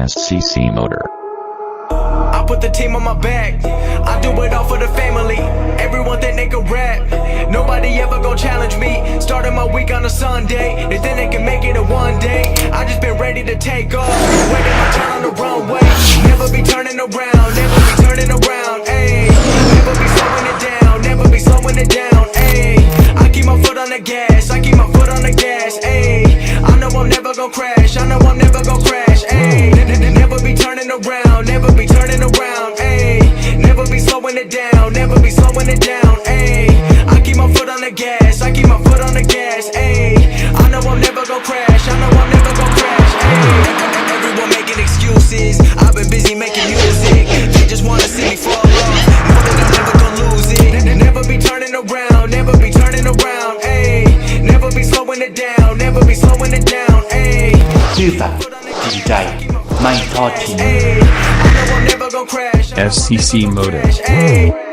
SCC Motor. I put the team on my back. I do it all for the family. Everyone think they can rap. Nobody ever gon' challenge me. Starting my week on a Sunday. They think they can make it in one day. I just been ready to take off. Waiting my turn on the runway. Never be turning around. Never be turning around. Ayy. Never be slowing it down. Never be slowing it down. Ayy. I keep my foot on the gas. I keep my foot on the gas. Ayy. I know I'm never gon' crash. I know I'm never gon' crash. Ayy. Never be turning around. Never be turning around. Ayy. Never be slowing it down. Never be slowing it down. Ayy. I keep my foot on the gas. I keep my foot on the gas. Ayy. I know I'm never gon' crash. I know I'm never gon' crash. Ayy. Everyone making excuses. I've been busy making music. They just wanna see me fall off. Know that I'm never gon' lose it. Never be turning around. Never be turning around. Ayy. Never be slowing it down. Never be slowing it down. Ayy. ซื่อสัตย์จริงใจไม่ทอดทิ้ง SCC Motor.